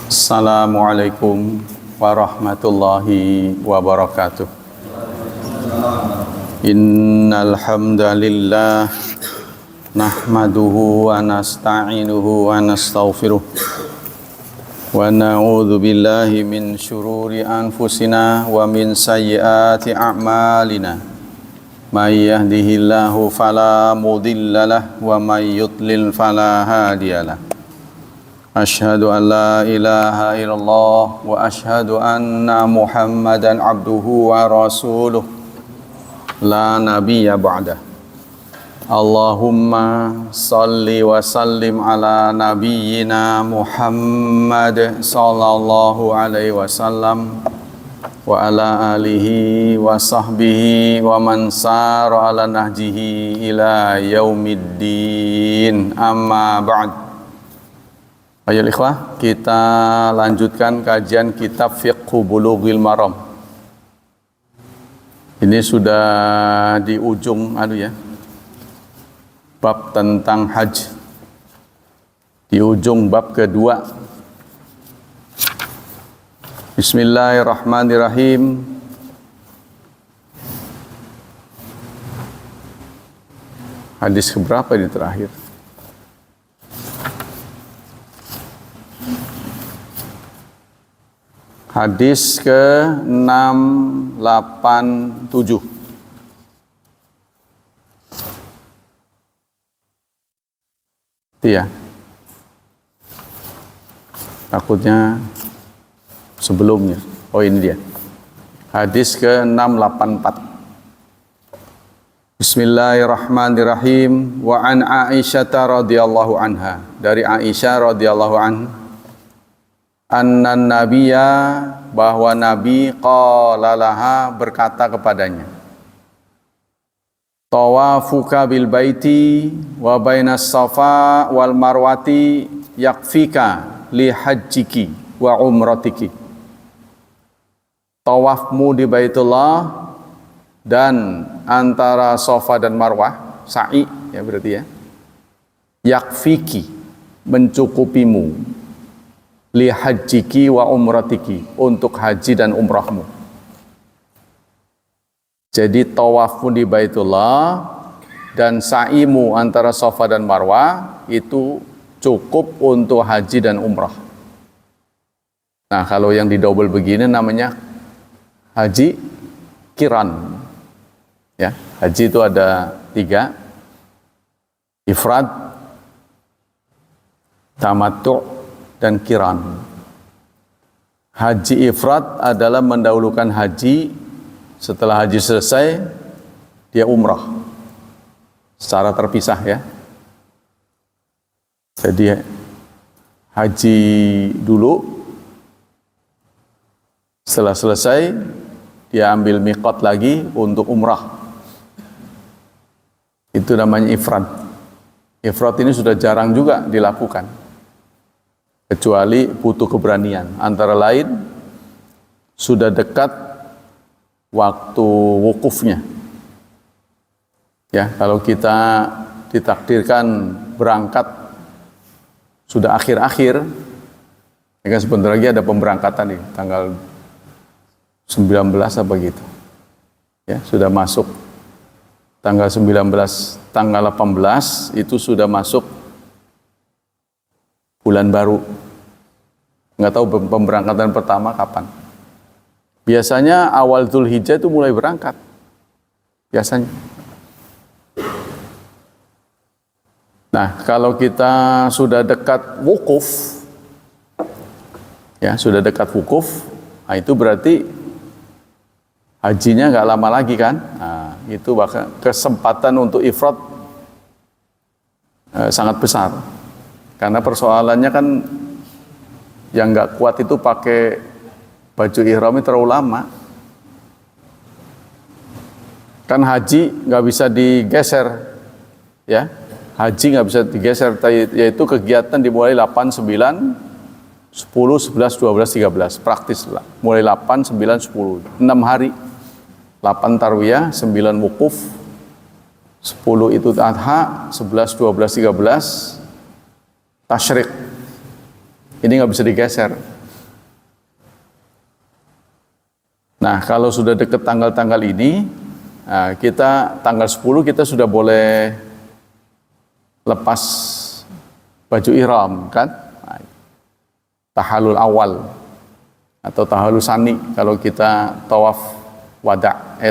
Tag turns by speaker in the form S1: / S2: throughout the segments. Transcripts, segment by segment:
S1: Assalamualaikum warahmatullahi wabarakatuh. Innal hamdalillah nahmaduhu wa nasta'inuhu wa nastaghfiruh wa na'udzu billahi min syururi anfusina wa min sayyiati a'malina. May yahdihillahu fala mudhillalah wa may yudlil fala hadiyalah. Asyhadu an la ilaha illallah wa asyhadu anna Muhammadan abduhu wa rasuluh la nabiyya ba'dah. Allahumma salli wa sallim ala nabiyyina Muhammad sallallahu alaihi wasallam wa ala alihi wa sahbihi wa man sara ala nahjihi ila yaumiddin, amma ba'd. Ayo ikhwah, kita lanjutkan kajian kitab Fiqhu Bulughil Maram. Ini sudah di ujung bab tentang haji. Di ujung bab kedua. Bismillahirrahmanirrahim. Hadis keberapa ini terakhir? Hadis ke-687. Iya. Takutnya sebelumnya. Oh, ini dia. Hadis ke-684. Bismillahirrahmanirrahim. Wa an Aisyah radhiyallahu anha. Dari Aisyah radhiyallahu anha, anna nabiyya, bahwa Nabi qala laha, berkata kepadanya, tawafuka bil baiti wa bainas safa wal marwati yakfika li hajjiki wa umratiki. Tawafmu di Baitullah dan antara Safa dan Marwah, sa'i ya berarti ya, yakfiki, mencukupimu, li hajjiki wa umratiki, untuk haji dan umrahmu. Jadi tawafmu di Baitullah dan sa'imu antara Safa dan Marwah itu cukup untuk haji dan umrah. Nah, kalau yang di double begini namanya haji kiran. Ya, haji itu ada 3: ifrad, tamattu', dan kiran. Haji ifrad adalah mendahulukan haji, setelah haji selesai dia umrah secara terpisah ya. Jadi haji dulu, setelah selesai dia ambil miqat lagi untuk umrah. Itu namanya ifrad. Ifrad ini sudah jarang juga dilakukan, kecuali butuh keberanian. Antara lain sudah dekat waktu wukufnya. Ya, kalau kita ditakdirkan berangkat sudah akhir-akhir, ya kan, sebentar lagi ada pemberangkatan nih, tanggal 19 apa gitu. Ya, sudah masuk tanggal 19, tanggal 18 itu sudah masuk bulan baru. Nggak tahu pemberangkatan pertama kapan. Biasanya awal Dzulhijjah itu mulai berangkat. Biasanya. Nah, kalau kita sudah dekat wukuf, ya sudah dekat wukuf, nah itu berarti hajinya nggak lama lagi kan. Nah, itu bahkan kesempatan untuk ifrad sangat besar. Karena persoalannya kan yang nggak kuat itu pakai baju ihramnya terlalu lama. Kan haji nggak bisa digeser, ya. Haji nggak bisa digeser, yaitu kegiatan dimulai 8, 9, 10, 11, 12, 13. Praktis lah. Mulai 8, 9, 10. 6 hari. 8 tarwiyah, 9 wukuf, 10 itu adha, 11, 12, 13 tasyrik. Ini nggak bisa digeser. Nah, kalau sudah dekat tanggal-tanggal ini, kita tanggal 10 kita sudah boleh lepas baju ihram kan? Tahallul awal atau tahallul sani kalau kita tawaf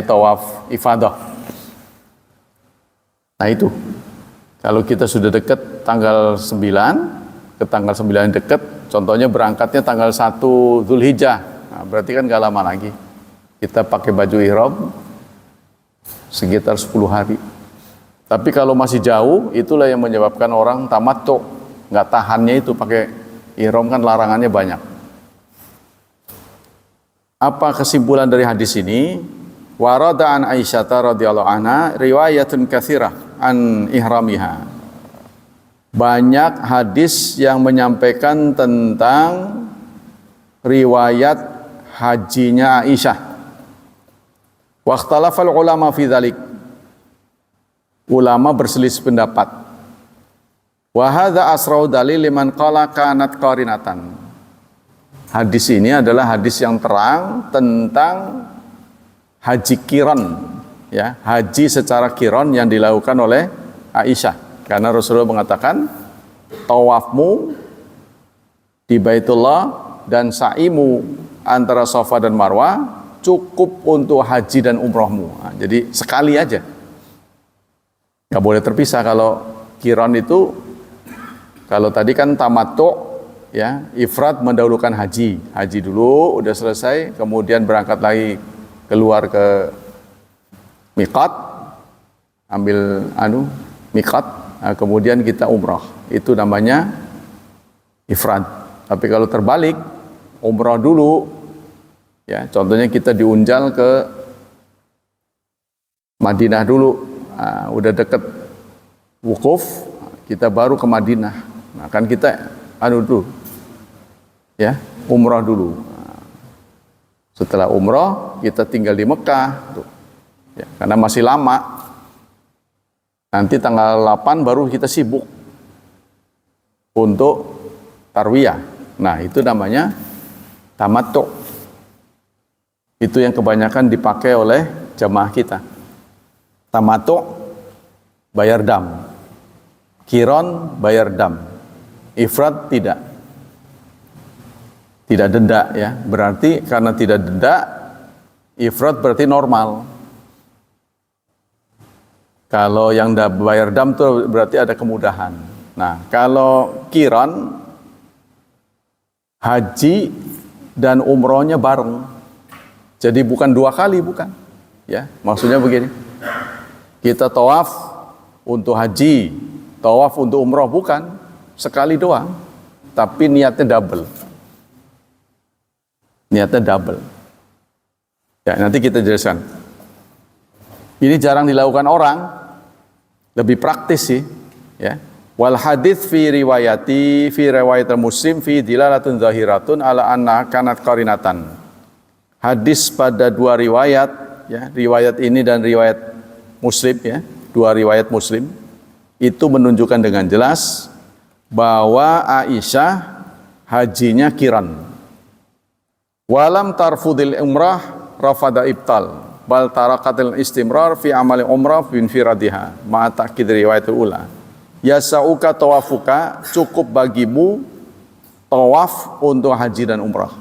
S1: tawaf ifadah. Nah itu, kalau kita sudah dekat tanggal 9, ke tanggal 9 dekat, contohnya berangkatnya tanggal 1 Zulhijjah, nah, berarti kan gak lama lagi. Kita pakai baju ihram sekitar 10 hari. Tapi kalau masih jauh, itulah yang menyebabkan orang tamattu, nggak tahannya itu pakai ihram, kan larangannya banyak. Apa kesimpulan dari hadis ini? Warada an Aisyah radhiyallahu anha riwayatun katsirah an ihramiha. Banyak hadis yang menyampaikan tentang riwayat hajinya Aisyah. Wa ikhtalafal ulama fi dzalik. Ulama berselisih pendapat. Wa hadza asrau dalil liman qala kanat qarinatan. Hadis ini adalah hadis yang terang tentang haji kiron, ya, haji secara kiron yang dilakukan oleh Aisyah. Karena Rasulullah mengatakan, tawafmu di Baitullah dan sa'imu antara Safa dan Marwah cukup untuk haji dan umrohmu. Nah, jadi sekali aja, nggak boleh terpisah. Kalau kiron itu, kalau tadi kan tamattu, ya, ifrad mendahulukan haji dulu, udah selesai, kemudian berangkat lagi keluar ke miqat, ambil miqat, nah, kemudian kita umrah, itu namanya ifrad. Tapi kalau terbalik, umrah dulu, ya, contohnya kita diunjal ke Madinah dulu, nah, udah deket wukuf, kita baru ke Madinah, nah, kan kita dulu, ya, umrah dulu. Setelah umrah kita tinggal di Mekah, ya, karena masih lama. Nanti tanggal 8 baru kita sibuk untuk tarwiyah. Nah, itu namanya tamattu. Itu yang kebanyakan dipakai oleh jamaah kita. Tamattu bayar dam, kiron bayar dam, ifrad tidak denda, ya. Berarti karena tidak denda, ifrad berarti normal. Kalau yang bayar dam itu berarti ada kemudahan. Nah, kalau kiron, haji dan umrohnya bareng. Jadi bukan 2 kali, bukan. Ya, maksudnya begini. Kita tawaf untuk haji, tawaf untuk umroh, bukan. Sekali doang. Tapi niatnya double. Niatnya double. Ya, nanti kita jelaskan. Ini jarang dilakukan orang, lebih praktis sih, ya. Wal hadits fi riwayat Muslim fi dilalatun zahiratun ala anna kanat qarinatan. Hadis pada 2 riwayat, ya, riwayat ini dan riwayat Muslim, ya, 2 riwayat Muslim itu menunjukkan dengan jelas bahwa Aisyah hajinya kiran. Walam tarfudil umrah rafada ibtal bal tarakatil istimrar fi amali umrah bin firadiha ma ta'kid riwayatul ula. Yasauka tawafuka, cukup bagimu tawaf untuk haji dan umrah.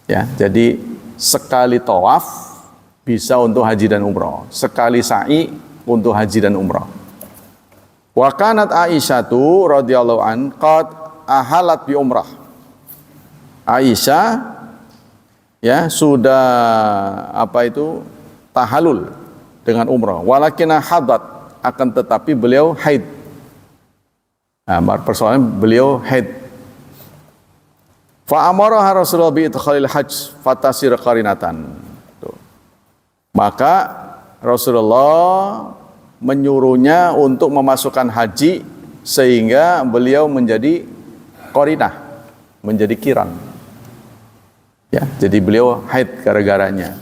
S1: Ya, jadi sekali tawaf bisa untuk haji dan umrah, sekali sa'i untuk haji dan umrah. Wa kanat Aisyatu radhiyallahu an qad ahalat bi umrah. Aisyah, ya, sudah tahallul dengan umrah. Walakinna hadat, akan tetapi beliau haid. Nah, persoalannya beliau haid. Fa amaraha Rasulullah bi idkhalil hajj fatasir qarinatan. Maka Rasulullah menyuruhnya untuk memasukkan haji sehingga beliau menjadi qarinah, menjadi kiran. Ya, jadi beliau haid gara-garanya.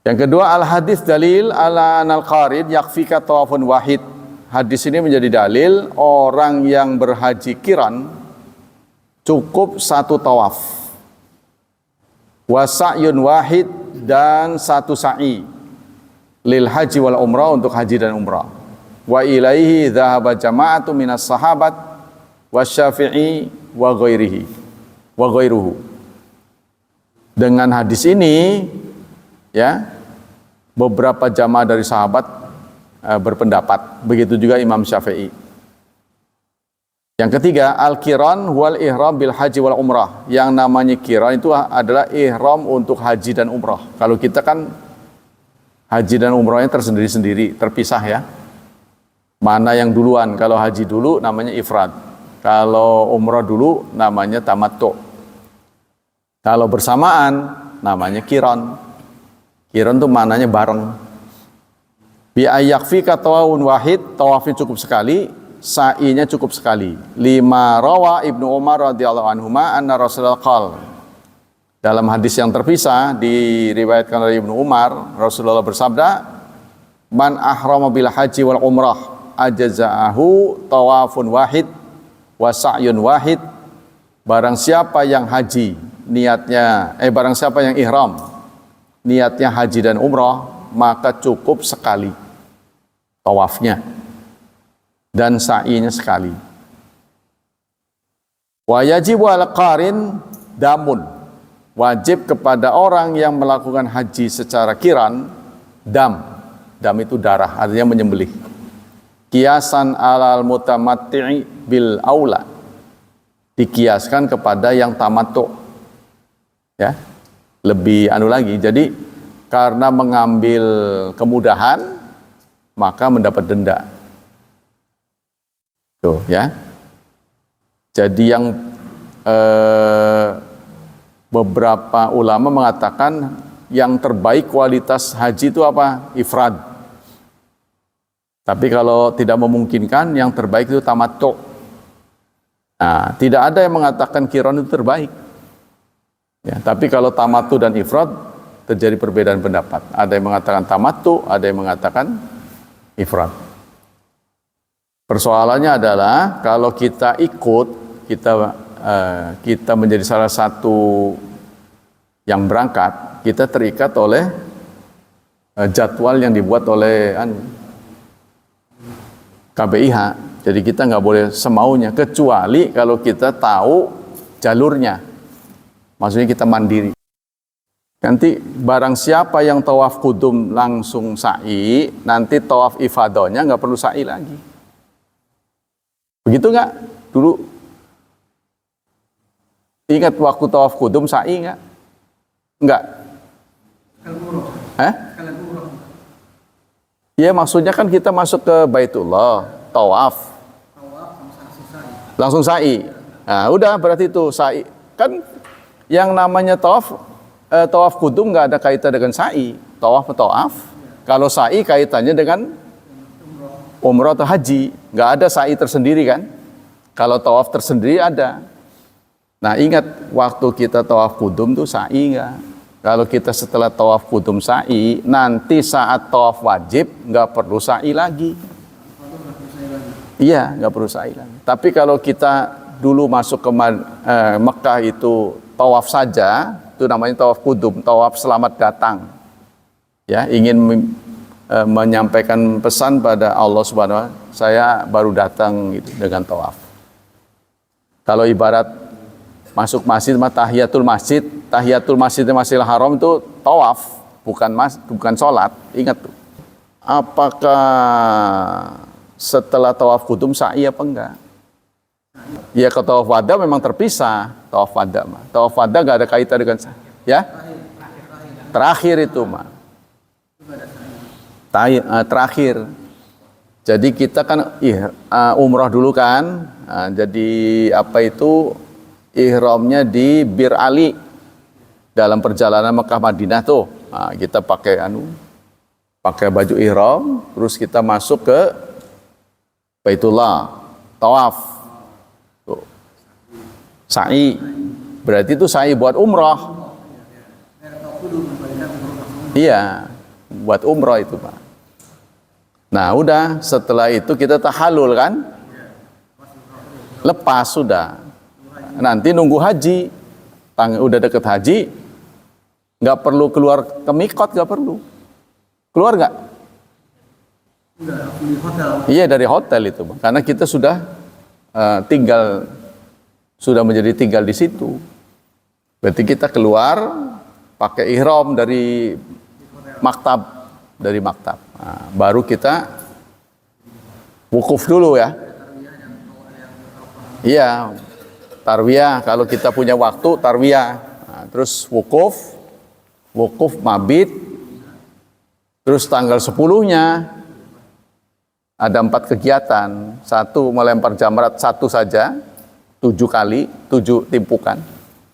S1: Yang kedua, al hadis dalil ala anal qarid yakfika tawafun wahid. Hadis ini menjadi dalil orang yang berhaji kiran cukup 1 tawaf. wa sa'yun wahid, dan satu sa'i lil haji wal umrah, untuk haji dan umrah. Wa ilaihi dhahaba jama'atu minas sahabat wa syafi'i wa ghairuhu. Dengan hadis ini ya, beberapa jamaah dari sahabat berpendapat, begitu juga Imam Syafi'i. Yang ketiga, al-qiran wal ihram bil haji wal umrah. Yang namanya qiran itu adalah ihram untuk haji dan umrah. Kalau kita kan haji dan umrahnya tersendiri-sendiri, terpisah ya. Mana yang duluan? Kalau haji dulu namanya ifrad. Kalau umrah dulu namanya tamattu. Kalau bersamaan namanya qiran. Qiran itu maknanya bareng. Bi ayyakfika tawafun wahid, tawafnya cukup sekali, sa'inya cukup sekali. Lima rawa Ibnu Umar radhiyallahu anhuma anna Rasulullah qala. Dalam hadis yang terpisah diriwayatkan oleh Ibnu Umar, Rasulullah bersabda, man ahrama bil haji wal umrah ajza'ahu tawafun wahid wa sa'yun wahid. Barang siapa yang haji niatnya barang siapa yang ihram niatnya haji dan umrah, maka cukup sekali tawafnya dan sa'inya sekali. Wa yajibu al qarin damun. Wajib kepada orang yang melakukan haji secara qiran dam. Dam itu darah, artinya menyembelih. Kiasan alal mutamatti'i bil aula. Dikiaskan kepada yang tamattu. Ya. Lebih lagi. Jadi karena mengambil kemudahan maka mendapat denda. Tuh ya. Jadi yang beberapa ulama mengatakan yang terbaik kualitas haji itu apa? Ifrad. Tapi kalau tidak memungkinkan, yang terbaik itu tamattu. Nah, tidak ada yang mengatakan qiran itu terbaik. Ya, tapi kalau tamattu dan ifrad terjadi perbedaan pendapat. Ada yang mengatakan tamattu, ada yang mengatakan ifrad. Persoalannya adalah kalau kita ikut, kita menjadi salah satu yang berangkat, kita terikat oleh jadwal yang dibuat oleh KBIH. Jadi kita nggak boleh semaunya, kecuali kalau kita tahu jalurnya. Maksudnya kita mandiri. Nanti barang siapa yang tawaf kudum langsung sa'i, nanti tawaf ifadahnya nggak perlu sa'i lagi. Begitu nggak? Dulu ingat waktu tawaf kudum sa'i nggak? Enggak. Ya maksudnya kan kita masuk ke Baitullah, tawaf. Langsung sa'i. Nah, udah berarti itu sa'i. Kan yang namanya tawaf kudum nggak ada kaitan dengan sa'i. Tawaf. Kalau sa'i kaitannya dengan umrah atau haji. Nggak ada sa'i tersendiri kan? Kalau tawaf tersendiri ada. Nah ingat, waktu kita tawaf kudum tuh sa'i nggak? Kalau kita setelah tawaf kudum sa'i, nanti saat tawaf wajib nggak perlu sa'i lagi. Iya, nggak perlu sa'i lagi. Tapi kalau kita dulu masuk ke Mekah itu tawaf saja, itu namanya tawaf kudum, tawaf selamat datang. Ya, ingin menyampaikan pesan pada Allah Subhanahu wa Ta'ala, saya baru datang gitu dengan tawaf. Kalau ibarat masuk masjid, tahiyatul masjidnya Masjidil Haram itu tawaf, bukan sholat. Ingat tuh. Apakah setelah tawaf kudum sa'i apa enggak? Ya, kalau tawaf wada memang terpisah. Tawaf wada enggak ada kaitan dengan sa'i. Ya? Terakhir itu mah. Terakhir. Jadi kita kan umrah dulu kan. Jadi ihramnya di Bir Ali dalam perjalanan Mekah Madinah tuh. Nah, kita pakai baju ihram, terus kita masuk ke Baitullah, tawaf. Tuh. Sa'i. Berarti itu sa'i buat umrah. Iya, buat umrah itu, Pak. Nah, udah setelah itu kita tahallul kan? Lepas sudah. Nanti nunggu haji. Udah deket haji, Nggak perlu keluar ke mikot, nggak perlu. Keluar nggak?
S2: Enggak, di hotel.
S1: Iya, dari hotel itu, Bang. Karena kita sudah menjadi tinggal di situ. Berarti kita keluar pakai ihram dari maktab, Nah, baru kita wukuf dulu ya. Iya, tarwiyah. Kalau kita punya waktu, tarwiyah. Nah, terus wukuf mabit. Terus tanggal 10-nya ada 4 kegiatan. 1, melempar jamrat 1 saja, 7 kali, 7 timpukan.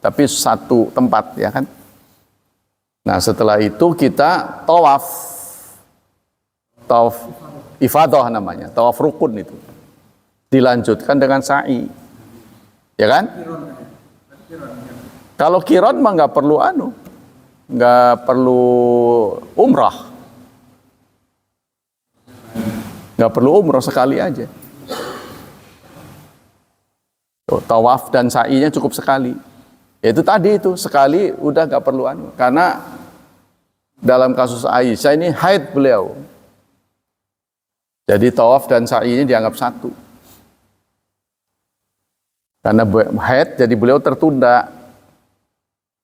S1: Tapi 1 tempat, ya kan? Nah, setelah itu kita tawaf ifadah namanya, tawaf rukun itu. Dilanjutkan dengan sa'i. Ya kan? Kalau kiron mah nggak perlu umrah. Nggak perlu umrah, sekali aja. Tawaf dan sa'inya cukup sekali. Itu tadi itu, sekali udah nggak perlu Karena dalam kasus Aisyah ini haid beliau. Jadi tawaf dan sa'i ini dianggap satu. Karena haid, jadi beliau tertunda.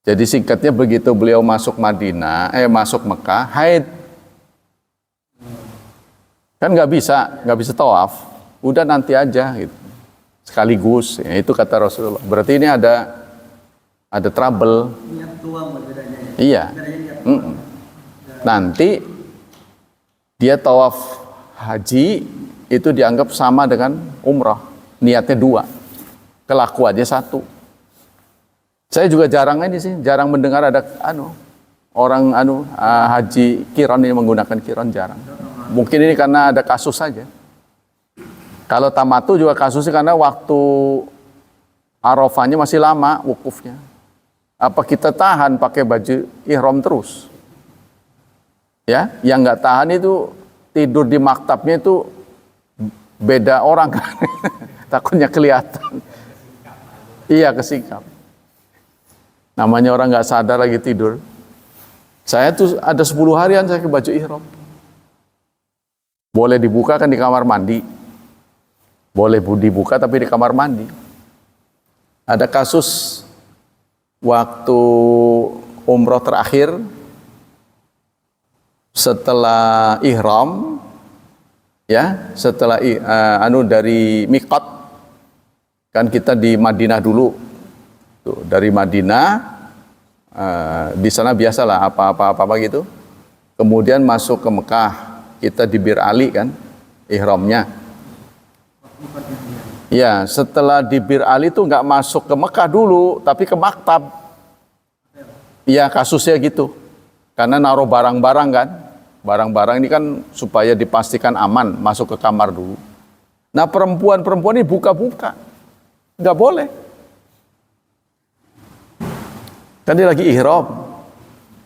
S1: Jadi singkatnya begitu beliau masuk Mekah, haid. Kan nggak bisa tawaf. Udah nanti aja gitu. Sekaligus, ya, itu kata Rasulullah. Berarti ini ada trouble.
S2: Niat tua bedanya.
S1: Iya. Nanti dia tawaf haji itu dianggap sama dengan umrah. Niatnya 2, kelakuannya 1. Saya juga jarang mendengar ada orang haji kiron ini menggunakan kiron, jarang. Mungkin ini karena ada kasus saja. Kalau tamatu juga kasusnya karena waktu Arafahnya masih lama wukufnya. Apa kita tahan pakai baju ihram terus? Ya, yang nggak tahan itu tidur di maktabnya itu beda orang kan. Takutnya kelihatan. Iya, kesikap. Namanya orang nggak sadar lagi tidur. Saya tuh ada 10 harian saya ke baju ihram. Boleh dibuka kan di kamar mandi. Boleh dibuka tapi di kamar mandi. Ada kasus waktu umroh terakhir setelah ihram, ya, dari mikot, kan kita di Madinah dulu. Tuh, dari Madinah, di sana biasalah apa gitu. Kemudian masuk ke Mekah, kita di Bir Ali kan, ihramnya. Ya, setelah di Bir Ali tuh nggak masuk ke Mekah dulu, tapi ke maktab. Iya, kasusnya gitu. Karena naruh barang-barang kan. Barang-barang ini kan supaya dipastikan aman, masuk ke kamar dulu. Nah, perempuan ini buka-buka. Nggak boleh. Kan dia lagi ihram.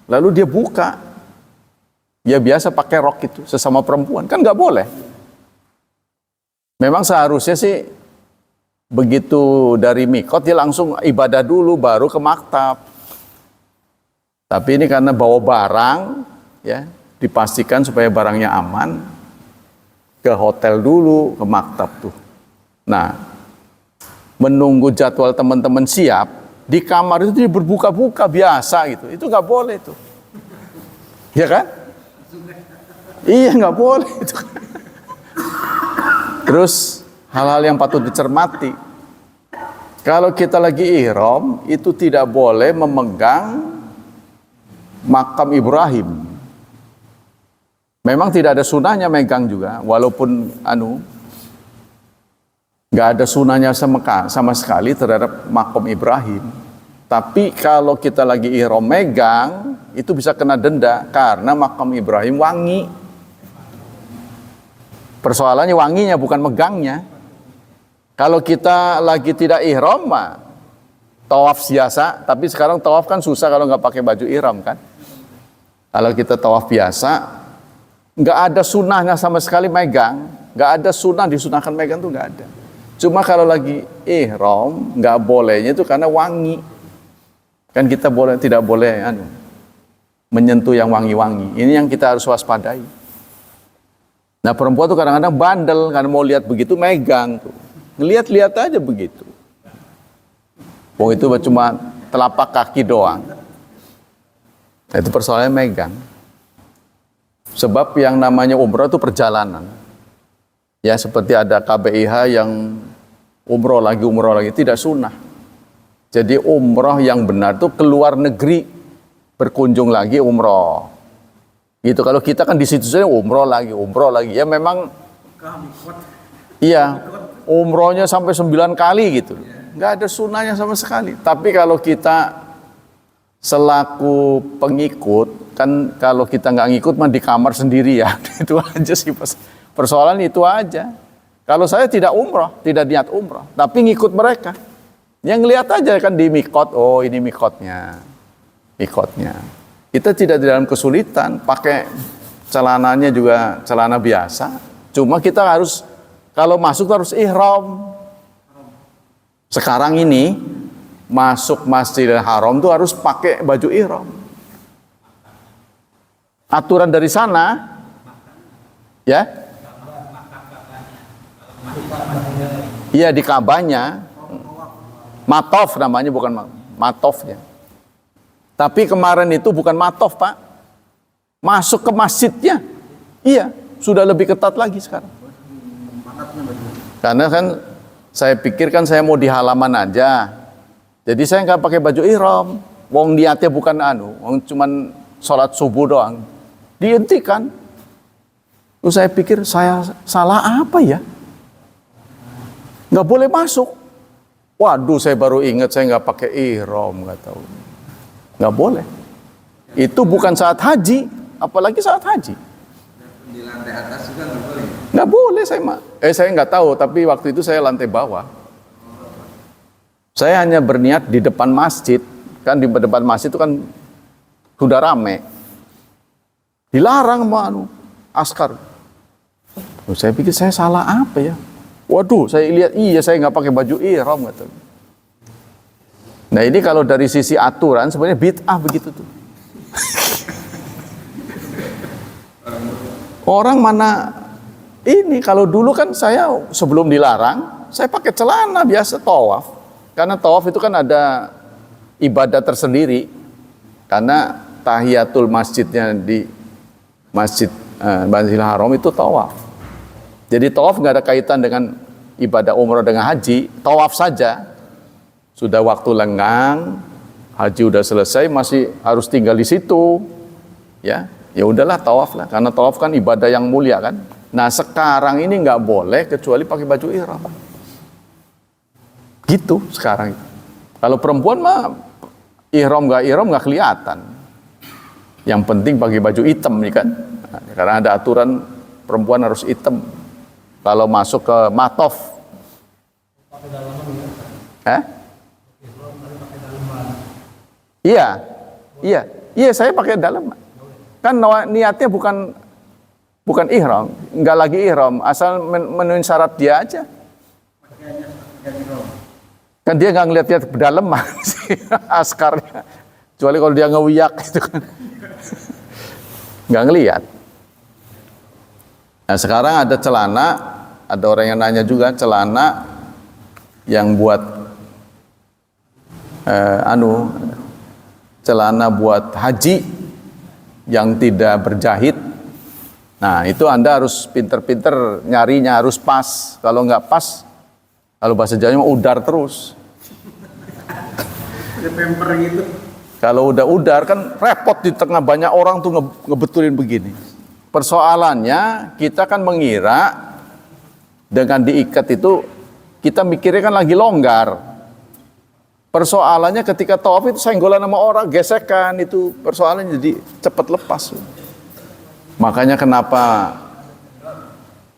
S1: Lalu dia buka. Ya biasa pakai rok itu, sesama perempuan. Kan nggak boleh. Memang seharusnya sih begitu dari mikot dia langsung ibadah dulu baru ke maktab. Tapi ini karena bawa barang, ya, dipastikan supaya barangnya aman, ke hotel dulu, ke maktab tuh. Nah, menunggu jadwal teman-teman siap, di kamar itu dia berbuka-buka biasa gitu. Itu nggak boleh tuh. Ya kan? Iya, nggak boleh itu. Terus hal-hal yang patut dicermati. Kalau kita lagi ihram, itu tidak boleh memegang makam Ibrahim. Memang tidak ada sunahnya megang juga, walaupun nggak ada sunahnya sama sekali terhadap makam Ibrahim. Tapi kalau kita lagi ihram megang, itu bisa kena denda karena makam Ibrahim wangi. Persoalannya wanginya, bukan megangnya. Kalau kita lagi tidak ihram, tawaf biasa. Tapi sekarang tawaf kan susah kalau nggak pakai baju ihram kan. Kalau kita tawaf biasa, nggak ada sunahnya sama sekali megang. Nggak ada sunah disunahkan megang tuh nggak ada. Cuma kalau lagi ihram, nggak bolehnya itu karena wangi. Kan kita tidak boleh menyentuh yang wangi-wangi. Ini yang kita harus waspadai. Nah perempuan tuh kadang-kadang bandel, karena mau lihat begitu megang tuh. Ngeliat-lihat aja begitu. Wong itu cuma telapak kaki doang. Nah, itu persoalannya megang. Sebab yang namanya umroh itu perjalanan. Ya seperti ada KBIH yang umroh lagi, tidak sunnah. Jadi umroh yang benar itu keluar negeri, berkunjung lagi umroh. Gitu. Kalau kita kan di situ saja umroh lagi. Ya memang, iya, umrohnya sampai 9 kali gitu. Nggak ada sunnahnya sama sekali. Tapi kalau kita selaku pengikut, kan kalau kita nggak ngikut mah di kamar sendiri ya. Itu aja sih persoalan itu aja. Kalau saya tidak umroh, tidak niat umroh, tapi ngikut mereka. Yang lihat aja kan di mikot, oh ini mikotnya. Kita tidak dalam kesulitan, pakai celananya juga celana biasa. Cuma kita harus, kalau masuk harus ihram. Sekarang ini, masuk Masjidil Haram tuh harus pakai baju ihram. Aturan dari sana, ya, iya di Ka'bahnya, matof namanya, bukan matofnya. Tapi kemarin itu bukan matof Pak, masuk ke masjidnya, iya sudah lebih ketat lagi sekarang. Karena kan saya pikir kan saya mau di halaman aja, jadi saya nggak pakai baju ihram. Wong niatnya bukan wong cuman sholat subuh doang, dihentikan. Terus saya pikir saya salah apa ya? Nggak boleh masuk. Waduh, saya baru ingat saya nggak pakai ihram, nggak tahu. Nggak boleh. Itu bukan saat haji, apalagi saat haji.
S2: Di lantai atas juga nggak boleh.
S1: Nggak boleh saya nggak tahu, tapi waktu itu saya lantai bawah. Saya hanya berniat di depan masjid, kan di depan masjid itu kan sudah rame. Dilarang sama askar. Saya pikir saya salah apa ya? Waduh, saya lihat iya saya nggak pakai baju ihram gitu. Nah ini kalau dari sisi aturan sebenarnya bid'ah begitu tuh. Orang mana ini, kalau dulu kan saya sebelum dilarang, saya pakai celana biasa tawaf. Karena tawaf itu kan ada ibadah tersendiri. Karena tahiyatul masjidnya di Masjidil Haram itu tawaf. Jadi tawaf nggak ada kaitan dengan ibadah umrah dengan haji, tawaf saja. Sudah waktu lenggang, haji udah selesai, masih harus tinggal di situ. Ya udahlah tawaf lah, karena tawaf kan ibadah yang mulia kan. Nah sekarang ini nggak boleh kecuali pakai baju ihram. Gitu sekarang. Kalau perempuan mah ihram nggak kelihatan. Yang penting pakai baju hitam nih kan. Nah, karena ada aturan perempuan harus hitam. Kalau masuk ke matof. Iya saya pakai dalaman. Kan niatnya bukan ihram, nggak lagi ihram, asal memenuhi syarat dia aja. Kan dia nggak ngeliat-liat kedalaman sih askarnya, kecuali kalau dia ngewiyak itu kan, nggak ngeliat. Nah sekarang ada celana, ada orang yang nanya juga celana yang buat celana buat haji yang tidak berjahit. Nah itu Anda harus pinter-pinter nyarinya, harus pas. Kalau nggak pas, kalau bahasa Jawanya udar terus.
S2: Pemper gitu.
S1: Kalau udah udar kan repot di tengah banyak orang tuh ngebetulin begini. Persoalannya kita kan mengira dengan diikat itu kita mikirnya kan lagi longgar. Persoalannya ketika tawaf itu senggolan sama orang, gesekan itu persoalannya jadi cepat lepas. Makanya kenapa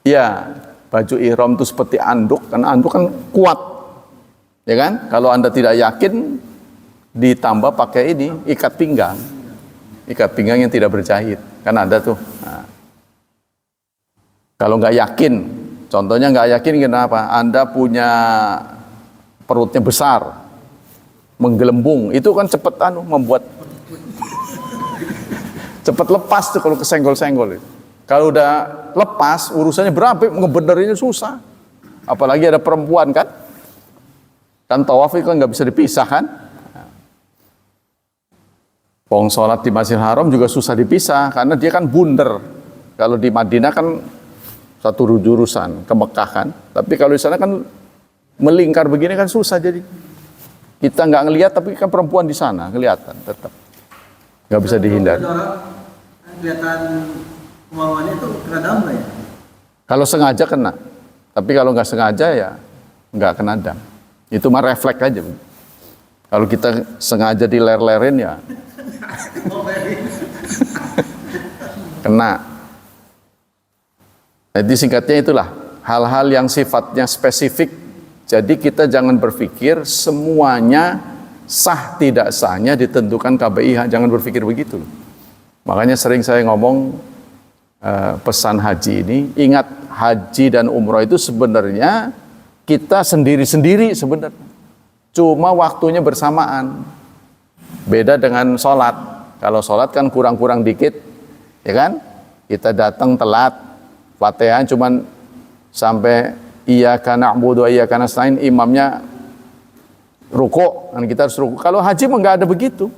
S1: ya baju ihram itu seperti anduk, karena anduk kan kuat. Ya kan? Kalau Anda tidak yakin ditambah pakai ini ikat pinggang. Ikat pinggang yang tidak berjahit. Kan ada tuh. Nah. Kalau nggak yakin, contohnya nggak yakin kenapa? Anda punya perutnya besar, menggelembung, itu kan cepat membuat Cepat lepas tuh kalau kesenggol-senggol itu. Kalau udah lepas, urusannya berapi, ngebenerinnya susah. Apalagi ada perempuan kan. Kan tawaf itu kan nggak bisa dipisahkan. Wong sholat di Masjidil Haram juga susah dipisah, karena dia kan bunder. Kalau di Madinah kan satu jurusan, ke Mekah kan. Tapi kalau di sana kan melingkar begini kan susah jadi. Kita nggak ngelihat, tapi kan perempuan di sana kelihatan tetap. Nggak bisa dihindari.
S2: Kelihatan kemauannya itu kena dam nggak ya?
S1: Kalau sengaja kena, tapi kalau nggak sengaja ya nggak kena dam. Itu mah refleks aja. Kalau kita sengaja diler-lerin ya kena. Jadi singkatnya itulah hal-hal yang sifatnya spesifik. Jadi kita jangan berpikir semuanya sah tidak sahnya ditentukan KBIH. Jangan berpikir begitu. Makanya sering saya ngomong pesan haji ini, ingat haji dan umroh itu sebenarnya kita sendiri-sendiri sebenarnya. Cuma waktunya bersamaan. Beda dengan sholat. Kalau sholat kan kurang-kurang dikit, ya kan? Kita datang telat, Fatihah cuman sampai iyyaka na'budu wa iyyaka nasta'in, imamnya ruku, dan kita harus ruku. Kalau haji mah nggak ada begitu.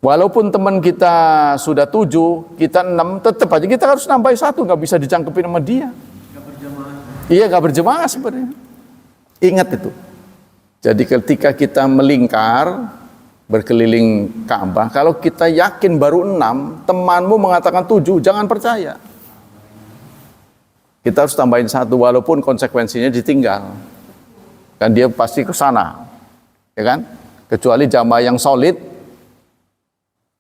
S1: Walaupun teman kita sudah 7, kita 6, tetap aja kita harus nambah 1, nggak bisa dicangkepin sama dia.
S2: Nggak berjamaah.
S1: Iya, nggak berjamaah sebenarnya. Ingat itu. Jadi ketika kita melingkar, berkeliling Ka'bah, kalau kita yakin baru 6, temanmu mengatakan 7, jangan percaya. Kita harus tambahin 1, walaupun konsekuensinya ditinggal. Kan dia pasti ke sana. Ya kan? Kecuali jamaah yang solid,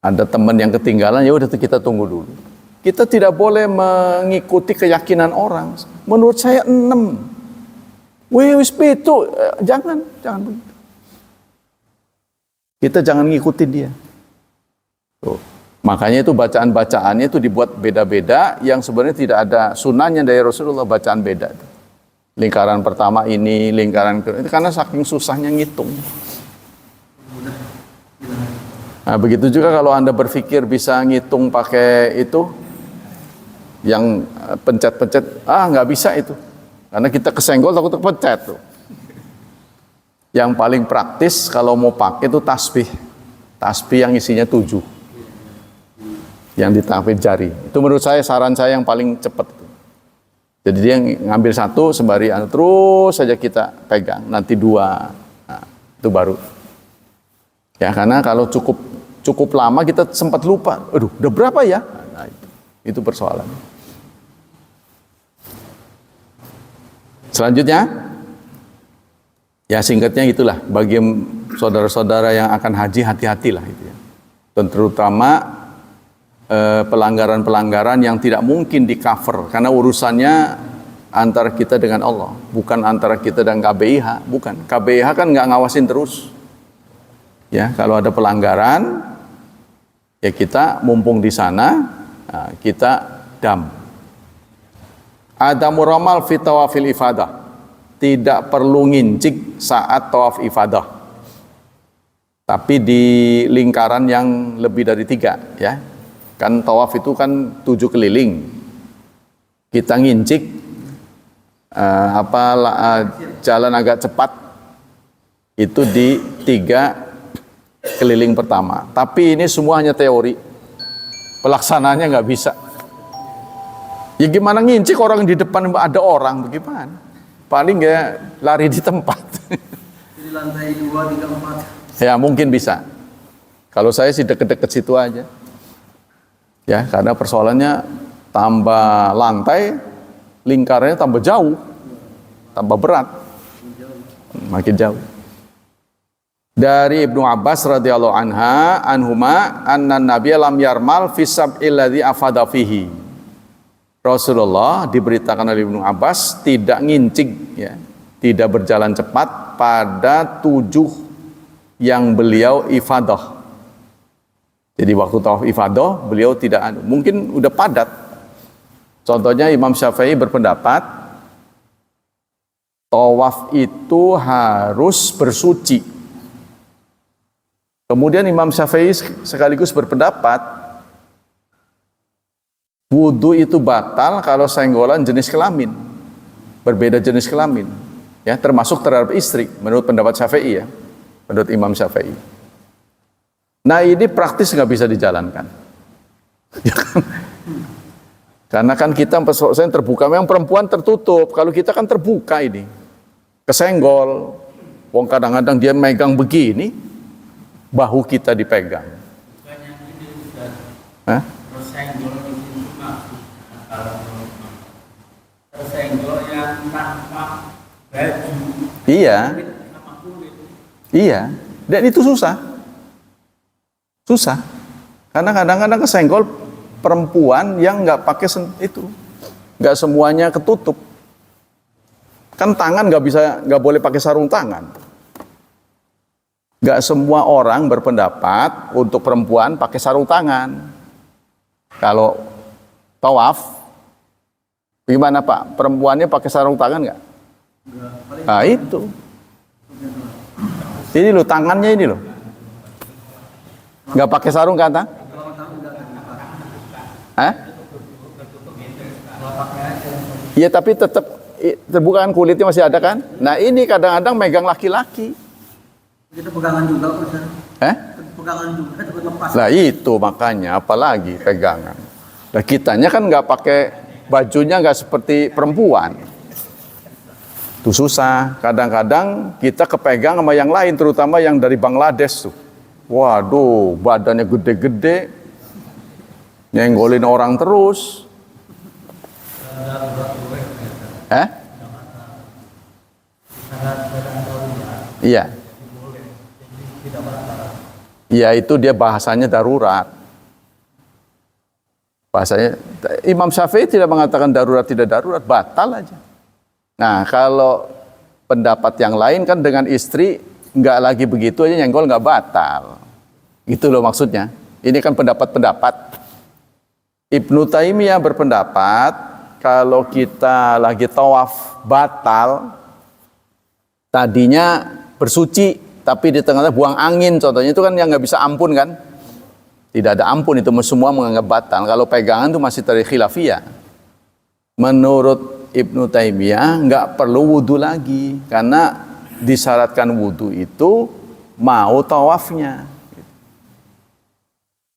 S1: ada teman yang ketinggalan, ya udah kita tunggu dulu. Kita tidak boleh mengikuti keyakinan orang. Menurut saya 6. Wis itu jangan begitu. Kita jangan ngikutin dia. Tuh. Makanya itu bacaan-bacaannya itu dibuat beda-beda, yang sebenarnya tidak ada sunahnya dari Rasulullah, bacaan beda. Lingkaran pertama ini, lingkaran kedua, itu karena saking susahnya ngitung. Nah, begitu juga kalau Anda berpikir bisa ngitung pakai itu, yang pencet-pencet, nggak bisa itu. Karena kita kesenggol takut kepencet tuh. Yang paling praktis kalau mau pakai itu tasbih. Tasbih yang isinya 7. Yang ditapin jari. Itu menurut saya saran saya yang paling cepat. Jadi dia ngambil 1 sembari terus saja kita pegang. Nanti 2. Nah, itu baru. Ya, karena kalau cukup lama kita sempat lupa. Aduh, udah berapa ya? Nah, itu persoalannya. Selanjutnya, ya singkatnya itulah, bagi saudara-saudara yang akan haji, hati-hatilah itu ya. Dan terutama pelanggaran-pelanggaran yang tidak mungkin di-cover, karena urusannya antara kita dengan Allah, bukan antara kita dan KBIH, bukan. KBIH kan nggak ngawasin terus. Ya, kalau ada pelanggaran, ya kita mumpung di sana, kita dam. Ada muramal fi tawafil ifadah. Tidak perlu ngincik saat tawaf ifadah. Tapi di lingkaran yang lebih dari 3, ya. Kan tawaf itu kan 7 keliling. Kita ngincik jalan agak cepat itu di 3 keliling pertama. Tapi ini semua hanya teori. Pelaksanaannya nggak bisa. Ya gimana ngincik orang di depan ada orang, bagaimana? Paling nggak lari di tempat.
S2: Di lantai 2, 3, 4.
S1: Ya mungkin bisa. Kalau saya sih deket-deket situ aja. Ya karena persoalannya tambah lantai, lingkarannya tambah jauh, tambah berat, makin jauh. Dari Ibnu Abbas radhiyallahu anhuma anna nabiyya lam yarmal fi sab'il ladzi afada fihi. Rasulullah diberitakan oleh Ibnu Abbas tidak ngincing, ya, tidak berjalan cepat pada 7 yang beliau ifadah. Jadi waktu tawaf ifadah beliau tidak, mungkin udah padat. Contohnya Imam Syafi'i berpendapat tawaf itu harus bersuci. Kemudian Imam Syafi'i sekaligus berpendapat Wudu itu batal kalau senggolan jenis kelamin, berbeda jenis kelamin, ya, termasuk terhadap istri, menurut pendapat Syafi'i, ya, menurut Imam Syafi'i. Nah ini praktis nggak bisa dijalankan, ya kan? Karena kan kita saya terbuka, memang perempuan tertutup, kalau kita kan terbuka ini, kesenggol, wong kadang-kadang dia megang begini, bahu kita dipegang. Hah? Iya, iya, dan itu susah, karena kadang-kadang kesenggol perempuan yang nggak pakai itu, nggak semuanya ketutup, kan tangan nggak boleh pakai sarung tangan, nggak semua orang berpendapat untuk perempuan pakai sarung tangan. Kalau tawaf, gimana Pak? Perempuannya pakai sarung tangan nggak? Nah itu. Ini loh tangannya ini loh. Nggak pakai sarung kata? Hah? Iya tapi tetap terbuka kan, kulitnya masih ada kan? Nah ini kadang-kadang megang laki-laki.
S2: Kita pegangan juga Ustaz. Pegangan juga takut lepas.
S1: Nah itu makanya apalagi pegangan. Nah kitanya kan nggak pakai bajunya, nggak seperti perempuan. Itu susah. Kadang-kadang kita kepegang sama yang lain, terutama yang dari Bangladesh tuh. Waduh, badannya gede-gede, nyenggolin orang terus. Iya. Iya itu dia bahasanya darurat. Bahasanya Imam Syafi'i tidak mengatakan darurat tidak darurat, batal aja. Nah kalau pendapat yang lain kan dengan istri nggak lagi begitu aja nyenggol nggak batal. Gitu loh maksudnya. Ini kan pendapat-pendapat. Ibnu Taimiyah berpendapat kalau kita lagi tawaf batal, tadinya bersuci tapi di tengah-tengah buang angin contohnya, itu kan yang nggak bisa ampun kan. Tidak ada ampun, itu semua menganggap batal. Kalau pegangan itu masih dari khilafiyah. Menurut Ibnu Taimiyah nggak perlu wudu lagi karena disyaratkan wudu itu mau tawafnya.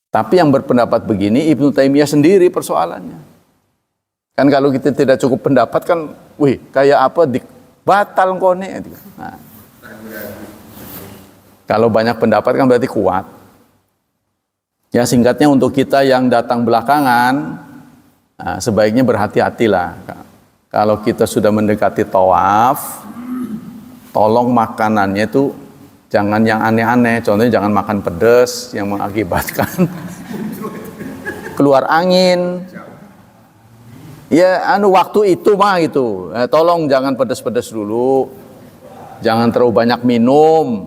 S1: Tapi yang berpendapat begini Ibnu Taimiyah sendiri persoalannya. Kan kalau kita tidak cukup pendapat kan, wih kayak apa batal kone. Nah, kalau banyak pendapat kan berarti kuat. Ya singkatnya untuk kita yang datang belakangan, nah, sebaiknya berhati-hatilah. Kalau kita sudah mendekati tawaf, tolong makanannya itu jangan yang aneh-aneh. Contohnya jangan makan pedas yang mengakibatkan keluar angin. Ya, waktu itu mah gitu. Tolong jangan pedas-pedas dulu. Jangan terlalu banyak minum,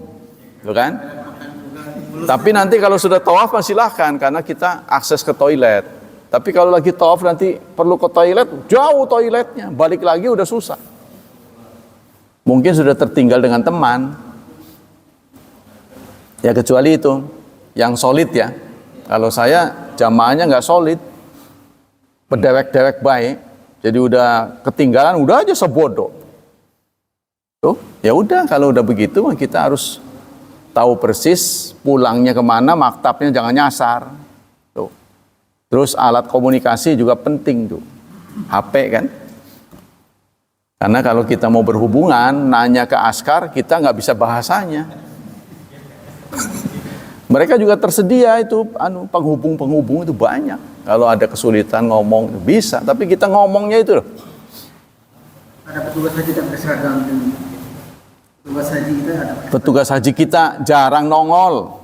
S1: gitu kan? Tapi nanti kalau sudah tawaf silahkan karena kita akses ke toilet. Tapi kalau lagi tawaf nanti perlu ke toilet, jauh toiletnya, balik lagi udah susah. Mungkin sudah tertinggal dengan teman. Ya kecuali itu yang solid ya. Kalau saya jamaahnya nggak solid, berdewek-dewek baik, jadi udah ketinggalan, udah aja sebodoh. Tuh, ya udah kalau udah begitu kita harus tahu persis pulangnya kemana, maktabnya jangan nyasar. Tuh. Terus alat komunikasi juga penting tuh, HP kan. Karena kalau kita mau berhubungan, nanya ke askar, kita nggak bisa bahasanya. Mereka juga tersedia itu, penghubung-penghubung itu banyak. Kalau ada kesulitan ngomong bisa, tapi kita ngomongnya itu loh.
S2: Ada petugas haji dan seragam.
S1: Petugas haji kita jarang nongol.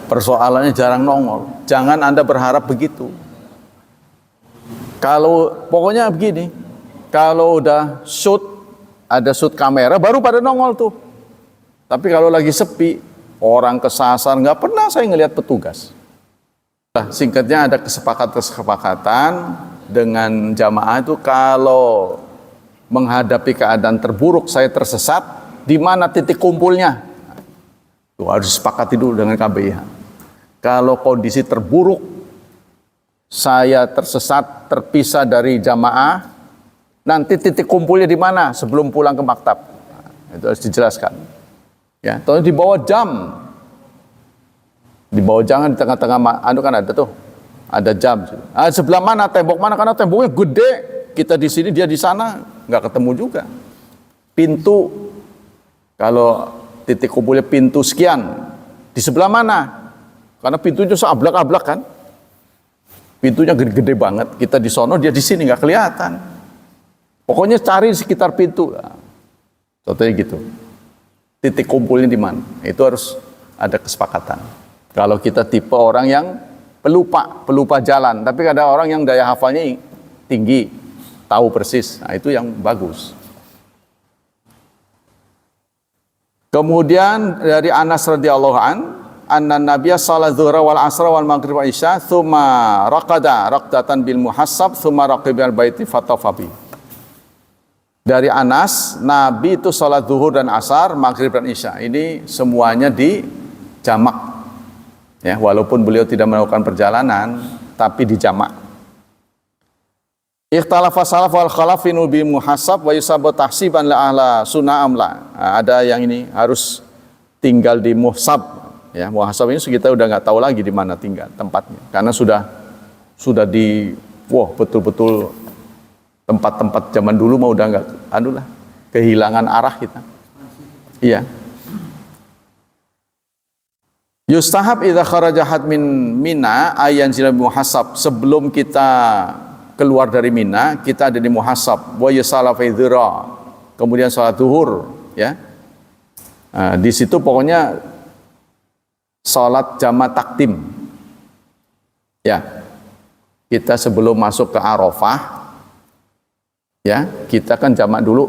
S1: Persoalannya jarang nongol. Jangan Anda berharap begitu. Kalau pokoknya begini, kalau udah shoot, ada shoot kamera, baru pada nongol tuh. Tapi kalau lagi sepi, orang kesasar, nggak pernah saya ngelihat petugas. Nah, singkatnya ada kesepakatan dengan jamaah itu kalau menghadapi keadaan terburuk, saya tersesat, di mana titik kumpulnya? Tuh harus sepakati dulu dengan KBIH. Kalau kondisi terburuk, saya tersesat, terpisah dari jamaah, nanti titik kumpulnya di mana sebelum pulang ke maktab? Itu harus dijelaskan. Ya, tolong di bawah jam. Di bawah jangan di tengah-tengah anu kan ada tuh. Ada jam. Sebelah mana, tembok mana? Karena temboknya gede. Kita di sini, dia di sana, nggak ketemu juga. Pintu, kalau titik kumpulnya pintu sekian, di sebelah mana? Karena pintunya seablak-ablak kan. Pintunya gede-gede banget. Kita di sono, dia di sini, nggak kelihatan. Pokoknya cari di sekitar pintu. Contohnya gitu. Titik kumpulnya di mana? Itu harus ada kesepakatan. Kalau kita tipe orang yang pelupa jalan, tapi ada orang yang daya hafalnya tinggi, tahu persis. Nah, itu yang bagus. Kemudian dari Anas radhiyallahu an, anna Nabiyya shalat dzuhra wal asra wal maghrib wal isya, tsumma raqada raqdatan bil muhassab, tsumma raqiba al baiti fatafabi. Dari Anas, Nabi itu salat zuhur dan asar, maghrib dan isya. Ini semuanya di jamak. Ya, walaupun beliau tidak melakukan perjalanan, tapi di jamak. Ikhtalafa salaf wal khalaf fi nubi muhasab wa yusabu tahsiban la ahla sunnah amla. Nah, ada yang ini harus tinggal di muhsab. Ya, muhasab ini kita udah nggak tahu lagi di mana tinggal tempatnya, karena sudah di betul-betul tempat-tempat zaman dulu mau udah nggak kehilangan arah kita. Iya. Yustahab idza kharaja min Mina ayan zil muhasab, sebelum kita keluar dari Mina kita ada di muhasab wa yusalla fi dzira, kemudian salat zuhur ya. Nah, di situ pokoknya salat jama takdim. Ya. Kita sebelum masuk ke Arafah ya, kita kan jamak dulu.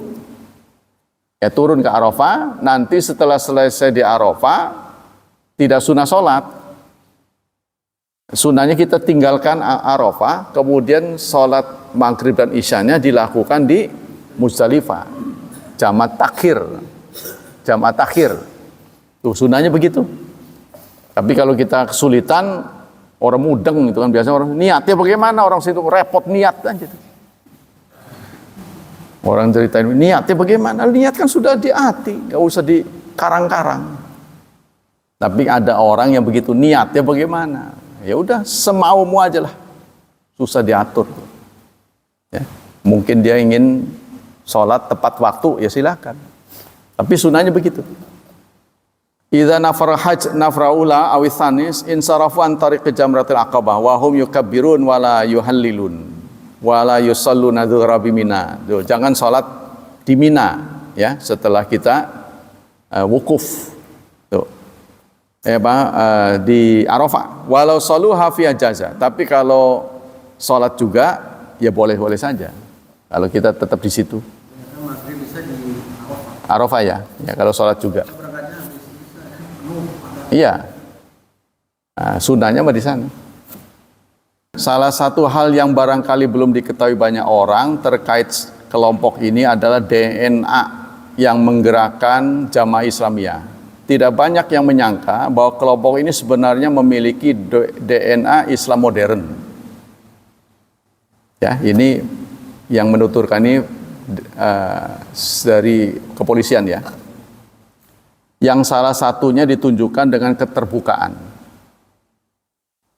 S1: Ya, turun ke Arafah, nanti setelah selesai di Arafah tidak sunnah sholat. Sunnahnya kita tinggalkan Arafah, kemudian sholat maghrib dan isyanya dilakukan di Muzdalifah. Jamak takhir. Jamak takhir. Tuh sunnahnya begitu. Tapi kalau kita kesulitan, orang mudeng itu kan biasanya orang niatnya bagaimana, orang situ repot niat aja. Orang ceritain niatnya bagaimana? Niat kan sudah di hati, nggak usah di karang-karang. Tapi ada orang yang begitu niatnya bagaimana? Ya udah semaumu aja lah, susah diatur. Ya, mungkin dia ingin sholat tepat waktu, ya silakan. Tapi sunnahnya begitu. Idza nafar haj nafraula awis thanis insarafu an tariq jamratil aqabah wa hum yukabbirun wala yuhallilun wala yusalluna dzuhra bi Mina. Jangan sholat di Mina ya setelah kita wukuf. Di Arafah, walau shalu hafiyah jaza, tapi kalau sholat juga ya boleh-boleh saja kalau kita tetap di situ. Bisa di Arafah ya kalau sholat juga. Iya, sunnahnya mah di sana. Salah satu hal yang barangkali belum diketahui banyak orang terkait kelompok ini adalah DNA yang menggerakkan Jamaah Islamiyah. Tidak banyak yang menyangka bahwa kelompok ini sebenarnya memiliki DNA Islam modern. Ya, ini yang menuturkan ini dari kepolisian ya. Yang salah satunya ditunjukkan dengan keterbukaan.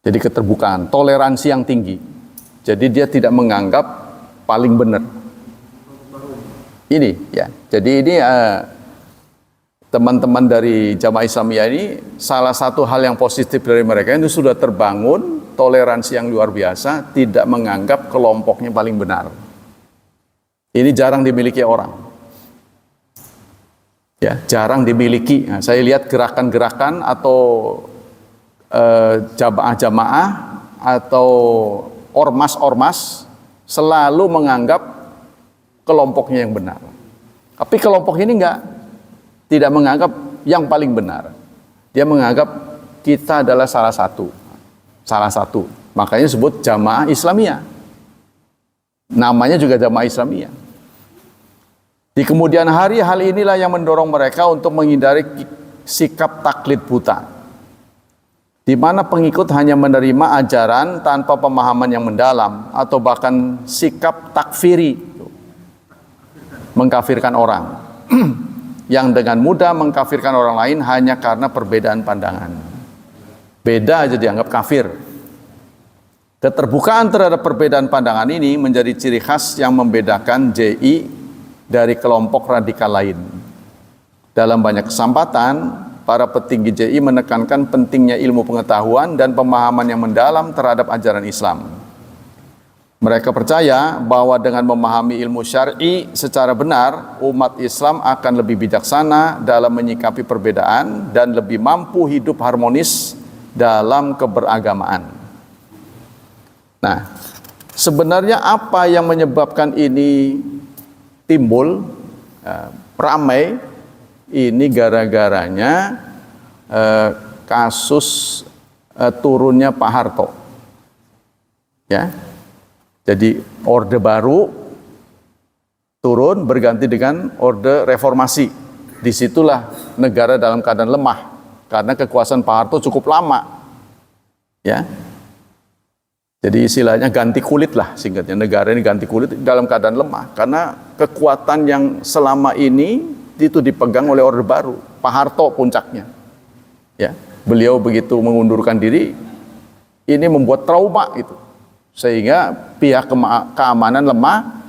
S1: Jadi keterbukaan, toleransi yang tinggi. Jadi dia tidak menganggap paling benar. Ini ya. Jadi ini teman-teman dari Jamaah Islamiyah ini salah satu hal yang positif dari mereka itu sudah terbangun toleransi yang luar biasa, tidak menganggap kelompoknya paling benar. Ini jarang dimiliki orang. Ya, jarang dimiliki. Nah, saya lihat gerakan-gerakan atau jamaah-jamaah atau ormas-ormas selalu menganggap kelompoknya yang benar. Tapi kelompok ini tidak menganggap yang paling benar. Dia menganggap kita adalah salah satu. Makanya disebut Jamaah Islamiyah. Namanya juga Jamaah Islamiyah. Di kemudian hari, hal inilah yang mendorong mereka untuk menghindari sikap taklid buta. di mana pengikut hanya menerima ajaran tanpa pemahaman yang mendalam atau bahkan sikap takfiri, mengkafirkan orang yang dengan mudah mengkafirkan orang lain hanya karena perbedaan pandangan. Beda aja dianggap kafir. Keterbukaan terhadap perbedaan pandangan ini menjadi ciri khas yang membedakan JI dari kelompok radikal lain. Dalam banyak kesempatan, para petinggi JI menekankan pentingnya ilmu pengetahuan dan pemahaman yang mendalam terhadap ajaran Islam. Mereka percaya bahwa dengan memahami ilmu syar'i secara benar, umat Islam akan lebih bijaksana dalam menyikapi perbedaan dan lebih mampu hidup harmonis dalam keberagamaan. Nah, sebenarnya apa yang menyebabkan ini timbul, ramai? Ini gara-garanya kasus turunnya Pak Harto, ya. Jadi orde baru turun berganti dengan orde reformasi. Disitulah negara dalam keadaan lemah karena kekuasaan Pak Harto cukup lama, ya. Jadi istilahnya ganti kulit lah singkatnya, negara ini ganti kulit dalam keadaan lemah karena kekuatan yang selama ini itu dipegang oleh orde baru, Pak Harto puncaknya. Ya, beliau begitu mengundurkan diri, ini membuat trauma itu, sehingga pihak keamanan lemah.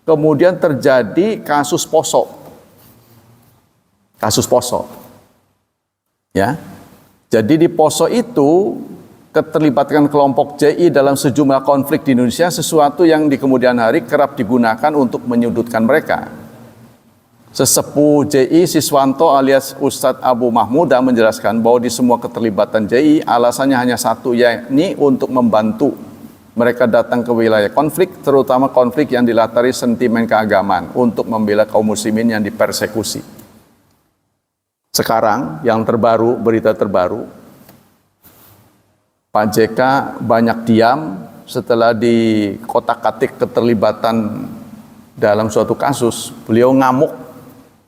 S1: Kemudian terjadi kasus Poso, ya. Jadi di Poso itu keterlibatan kelompok JI dalam sejumlah konflik di Indonesia sesuatu yang di kemudian hari kerap digunakan untuk menyudutkan mereka. Sesepuh JI Siswanto alias Ustadz Abu Mahmuda menjelaskan bahwa di semua keterlibatan JI alasannya hanya satu, yakni untuk membantu mereka datang ke wilayah konflik, terutama konflik yang dilatari sentimen keagamaan untuk membela kaum muslimin yang dipersekusi. Sekarang yang terbaru, berita terbaru, Pak JK banyak diam setelah di kotak-katik keterlibatan dalam suatu kasus. Beliau ngamuk.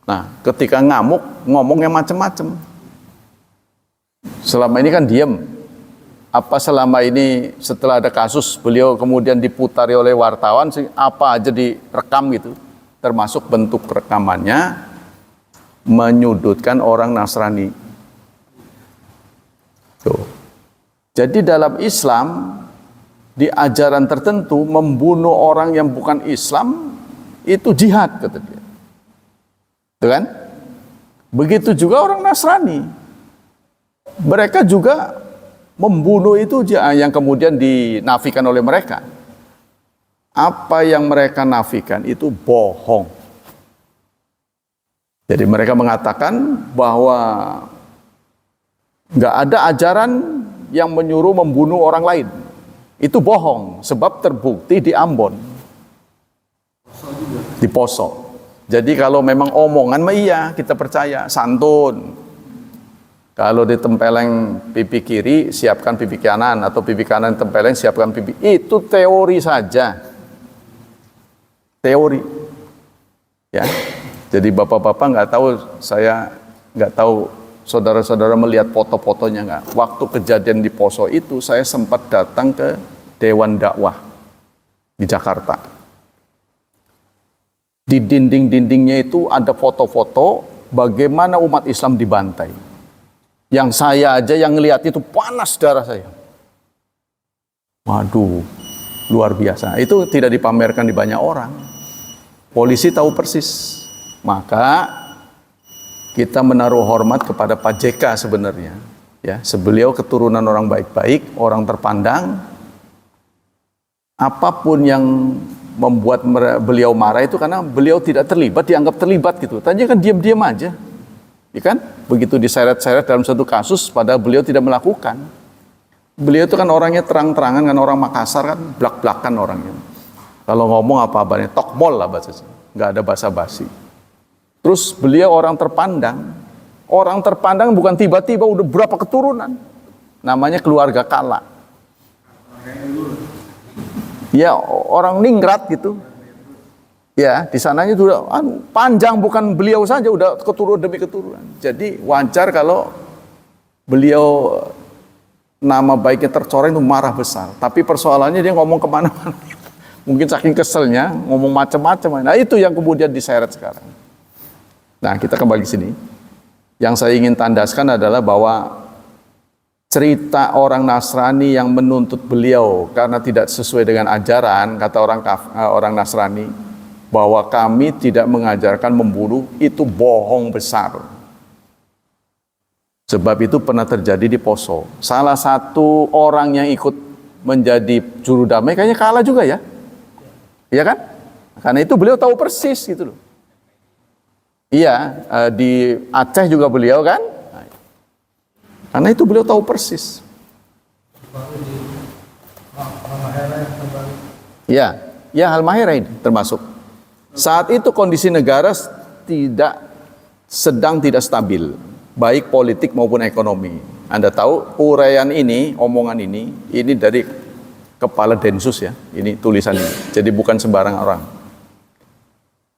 S1: Nah, ketika ngamuk, ngomongnya macam-macam. Selama ini kan diam. Apa selama ini setelah ada kasus, beliau kemudian diputari oleh wartawan, apa aja direkam gitu. Termasuk bentuk rekamannya menyudutkan orang Nasrani. Tuh. Jadi dalam Islam, di ajaran tertentu, membunuh orang yang bukan Islam, itu jihad, kata dia. Kan? Begitu juga orang Nasrani. Mereka juga membunuh itu yang kemudian dinafikan oleh mereka. Apa yang mereka nafikan itu bohong. Jadi mereka mengatakan bahwa nggak ada ajaran yang menyuruh membunuh orang lain. Itu bohong, sebab terbukti di Ambon, di Poso. Jadi kalau memang omongan mah iya, kita percaya, santun. Kalau ditempeleng pipi kiri, siapkan pipi kanan, atau pipi kanan tempeleng, siapkan pipi. Itu teori saja. Teori. Ya. Jadi bapak-bapak nggak tahu, saya nggak tahu saudara-saudara melihat foto-fotonya nggak. Waktu kejadian di Poso itu, saya sempat datang ke Dewan Dakwah di Jakarta. Di dinding-dindingnya itu ada foto-foto bagaimana umat Islam dibantai. Yang saya aja yang ngelihat itu panas darah saya. Waduh, luar biasa. Itu tidak dipamerkan di banyak orang. Polisi tahu persis. Maka kita menaruh hormat kepada Pak JK sebenarnya. Ya, sebeliau keturunan orang baik-baik, orang terpandang. Apapun yang membuat beliau marah itu karena beliau tidak terlibat, dianggap terlibat gitu. Tadinya kan diam-diam aja, ya kan? Begitu diseret-seret dalam satu kasus, padahal beliau tidak melakukan. Beliau itu kan orangnya terang-terangan, kan orang Makassar kan blak-blakan orangnya. Kalau ngomong apa-apanya, tokmol lah bahasanya, nggak ada basa-basi. Terus beliau orang terpandang. Orang terpandang bukan tiba-tiba udah berapa keturunan. Namanya keluarga Kala. Ya orang ningrat gitu. Ya di sananya sudah panjang, bukan beliau saja, udah keturunan demi keturunan. Jadi wajar kalau beliau nama baiknya tercoreng itu marah besar. Tapi persoalannya dia ngomong kemana-mana. Mungkin saking keselnya ngomong macam-macam. Nah itu yang kemudian diseret sekarang. Nah kita kembali ke sini. Yang saya ingin tandaskan adalah bahwa cerita orang Nasrani yang menuntut beliau karena tidak sesuai dengan ajaran, kata orang Nasrani, bahwa kami tidak mengajarkan membunuh, itu bohong besar. Sebab itu pernah terjadi di Poso. Salah satu orang yang ikut menjadi juru damai kayaknya kalah juga ya. Iya kan? Karena itu beliau tahu persis gitu loh. Iya, di Aceh juga beliau kan? Karena itu beliau tahu persis. Ya, ya Halmahera ini termasuk. Saat itu kondisi negara sedang tidak stabil, baik politik maupun ekonomi. Anda tahu uraian ini, omongan ini dari kepala Densus ya, ini tulisan ini. Jadi bukan sembarang orang.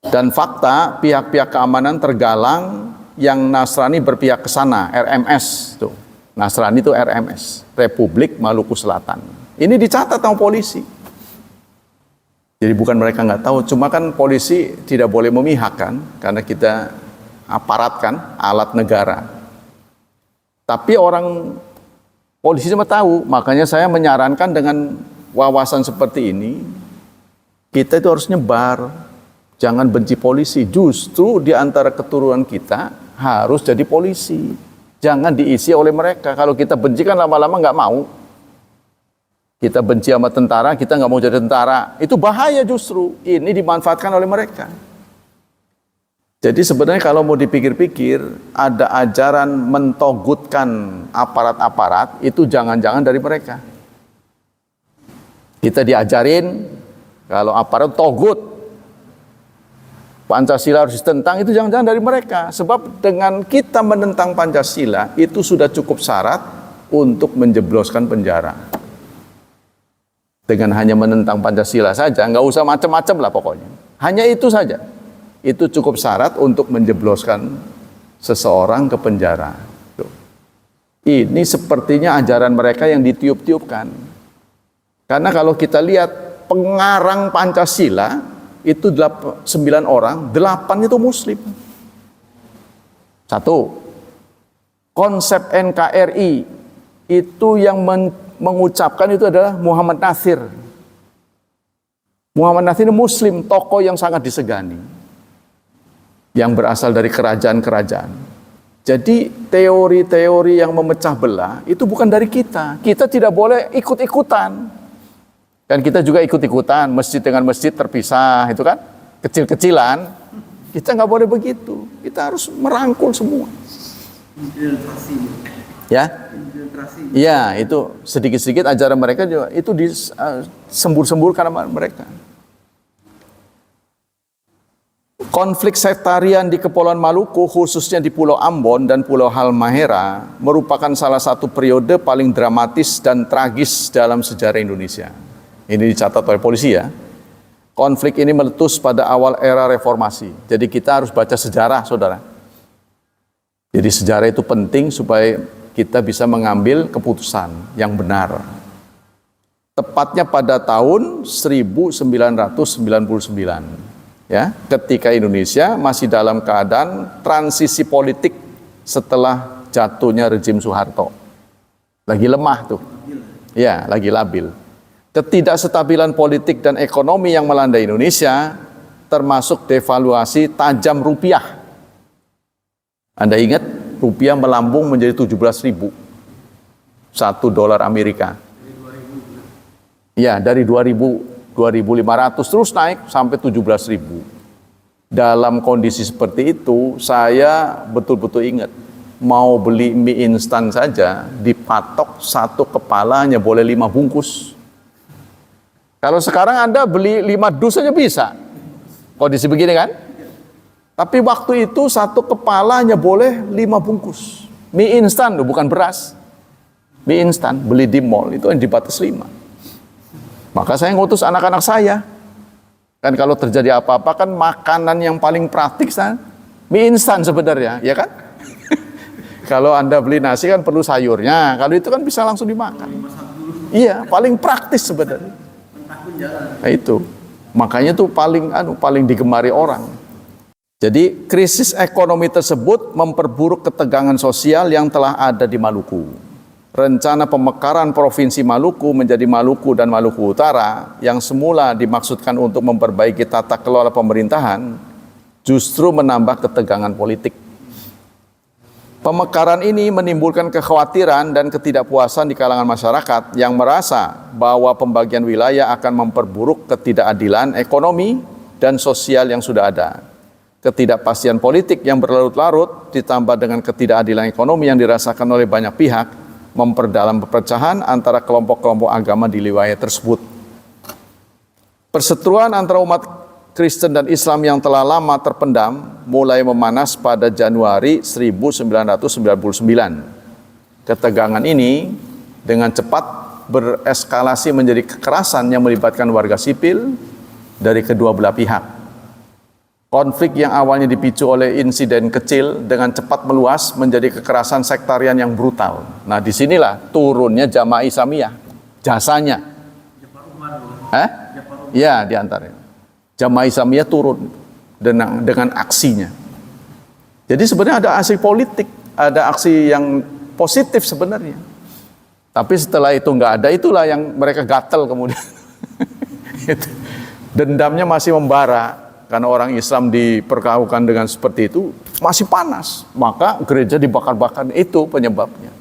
S1: Dan fakta pihak-pihak keamanan tergalang yang Nasrani berpihak ke sana, RMS tuh. Nasrani itu RMS, Republik Maluku Selatan. Ini dicatat sama polisi. Jadi bukan mereka nggak tahu, cuma kan polisi tidak boleh memihak kan, karena kita aparat kan, alat negara. Tapi orang polisi cuma tahu, makanya saya menyarankan dengan wawasan seperti ini, kita itu harus nyebar. Jangan benci polisi, justru di antara keturunan kita harus jadi polisi. Jangan diisi oleh mereka. Kalau kita benci kan lama-lama nggak mau. Kita benci sama tentara, kita nggak mau jadi tentara. Itu bahaya justru. Ini dimanfaatkan oleh mereka. Jadi sebenarnya kalau mau dipikir-pikir, ada ajaran mentogutkan aparat-aparat, itu jangan-jangan dari mereka. Kita diajarin, kalau aparat togut, Pancasila harus ditentang, itu jangan-jangan dari mereka. Sebab dengan kita menentang Pancasila, itu sudah cukup syarat untuk menjebloskan penjara. Dengan hanya menentang Pancasila saja, nggak usah macam-macam lah pokoknya. Hanya itu saja. Itu cukup syarat untuk menjebloskan seseorang ke penjara. Ini sepertinya ajaran mereka yang ditiup-tiupkan. Karena kalau kita lihat pengarang Pancasila, itu 9 orang, 8 itu Muslim. 1. Konsep NKRI itu yang mengucapkan itu adalah Muhammad Natsir. Muhammad Natsir ini Muslim, tokoh yang sangat disegani, yang berasal dari kerajaan-kerajaan. Jadi teori-teori yang memecah belah itu bukan dari kita. Kita tidak boleh ikut-ikutan. Dan kita juga ikut-ikutan, masjid dengan masjid terpisah, itu kan, kecil-kecilan. Kita nggak boleh begitu. Kita harus merangkul semua. Ya, iya itu sedikit-sedikit ajaran mereka juga itu disembur-semburkan sama mereka. Konflik sektarian di Kepulauan Maluku, khususnya di Pulau Ambon dan Pulau Halmahera, merupakan salah satu periode paling dramatis dan tragis dalam sejarah Indonesia. Ini dicatat oleh polisi ya. Konflik ini meletus pada awal era reformasi. Jadi kita harus baca sejarah, saudara. Jadi sejarah itu penting supaya kita bisa mengambil keputusan yang benar. Tepatnya pada tahun 1999, ya, ketika Indonesia masih dalam keadaan transisi politik setelah jatuhnya rezim Soeharto. Lagi lemah tuh. Ya, lagi labil. Ketidakstabilan politik dan ekonomi yang melanda Indonesia, termasuk devaluasi tajam rupiah. Anda ingat, rupiah melambung menjadi 17.000 1 dolar Amerika. Ya, dari 2.500 terus naik sampai 17.000. Dalam kondisi seperti itu, saya betul-betul ingat, mau beli mie instan saja dipatok satu kepala hanya boleh 5 bungkus. Kalau sekarang Anda beli 5 dus saja bisa. Kondisi begini kan? Tapi waktu itu satu kepala hanya boleh 5 bungkus. Mie instan, bukan beras. Mie instan, beli di mall itu yang dibatas 5. Maka saya ngutus anak-anak saya. Kan kalau terjadi apa-apa kan makanan yang paling praktik kan mie instan sebenarnya, ya kan? Kalau Anda beli nasi kan perlu sayurnya, kalau itu kan bisa langsung dimakan. Iya, paling praktis sebenarnya. Nah itu, makanya tuh paling digemari orang. Jadi krisis ekonomi tersebut memperburuk ketegangan sosial yang telah ada di Maluku. Rencana pemekaran Provinsi Maluku menjadi Maluku dan Maluku Utara yang semula dimaksudkan untuk memperbaiki tata kelola pemerintahan justru menambah ketegangan politik. Pemekaran ini menimbulkan kekhawatiran dan ketidakpuasan di kalangan masyarakat yang merasa bahwa pembagian wilayah akan memperburuk ketidakadilan ekonomi dan sosial yang sudah ada. Ketidakpastian politik yang berlarut-larut ditambah dengan ketidakadilan ekonomi yang dirasakan oleh banyak pihak memperdalam perpecahan antara kelompok-kelompok agama di wilayah tersebut. Perseteruan antara umat Kristen dan Islam yang telah lama terpendam mulai memanas pada Januari 1999. Ketegangan ini dengan cepat bereskalasi menjadi kekerasan yang melibatkan warga sipil dari kedua belah pihak. Konflik yang awalnya dipicu oleh insiden kecil dengan cepat meluas menjadi kekerasan sektarian yang brutal. Nah, disinilah turunnya Jamaah Islamiyah, jasanya. Ya, diantaranya. Jamaah Islamiyah turun dengan aksinya. Jadi sebenarnya ada aksi politik, ada aksi yang positif sebenarnya. Tapi setelah itu nggak ada, itulah yang mereka gatel kemudian. Dendamnya masih membara. Karena orang Islam diperlakukan dengan seperti itu masih panas, maka gereja dibakar-bakar, itu penyebabnya.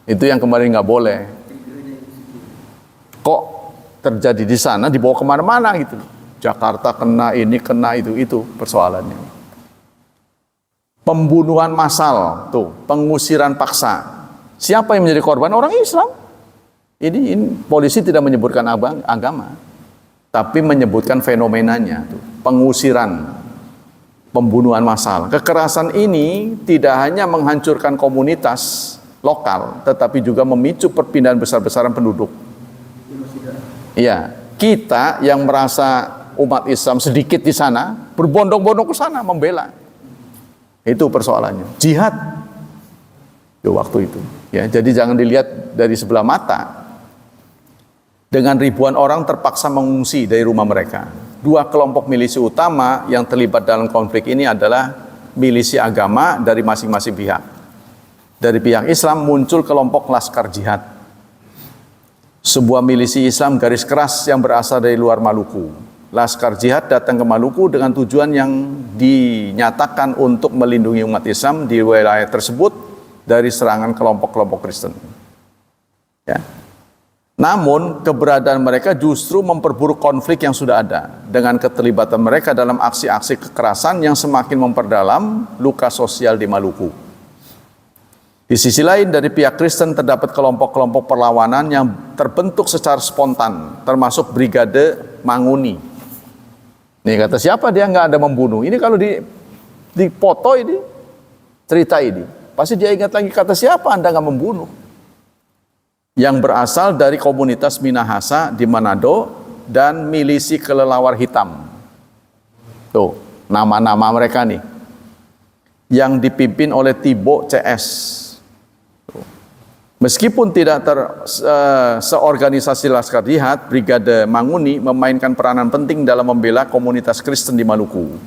S1: Itu yang kemarin nggak boleh. Kok terjadi di sana dibawa kemana-mana gitu. Jakarta kena ini, kena itu persoalannya. Pembunuhan massal, tuh, pengusiran paksa. Siapa yang menjadi korban? Orang Islam. Ini polisi tidak menyebutkan agama, tapi menyebutkan fenomenanya, tuh, pengusiran, pembunuhan massal. Kekerasan ini tidak hanya menghancurkan komunitas lokal, tetapi juga memicu perpindahan besar-besaran penduduk. Iya, kita yang merasa umat Islam sedikit di sana, berbondong-bondong ke sana membela. Itu persoalannya. Jihad di waktu itu. Ya, jadi jangan dilihat dari sebelah mata. Dengan ribuan orang terpaksa mengungsi dari rumah mereka. Dua kelompok milisi utama yang terlibat dalam konflik ini adalah milisi agama dari masing-masing pihak. Dari pihak Islam muncul kelompok Laskar Jihad, sebuah milisi Islam garis keras yang berasal dari luar Maluku. Laskar Jihad datang ke Maluku dengan tujuan yang dinyatakan untuk melindungi umat Islam di wilayah tersebut dari serangan kelompok-kelompok Kristen. Ya. Namun keberadaan mereka justru memperburuk konflik yang sudah ada dengan keterlibatan mereka dalam aksi-aksi kekerasan yang semakin memperdalam luka sosial di Maluku. Di sisi lain, dari pihak Kristen terdapat kelompok-kelompok perlawanan yang terbentuk secara spontan, termasuk Brigade Manguni. Nih, kata siapa dia nggak ada membunuh. Ini kalau di foto ini, cerita ini, pasti dia ingat lagi kata siapa Anda nggak membunuh. Yang berasal dari komunitas Minahasa di Manado dan milisi kelelawar hitam. Tuh, nama-nama mereka nih. Yang dipimpin oleh Tibo CS. Tuh. Meskipun tidak seorganisasi Laskar Jihad, Brigade Manguni memainkan peranan penting dalam membela komunitas Kristen di Maluku.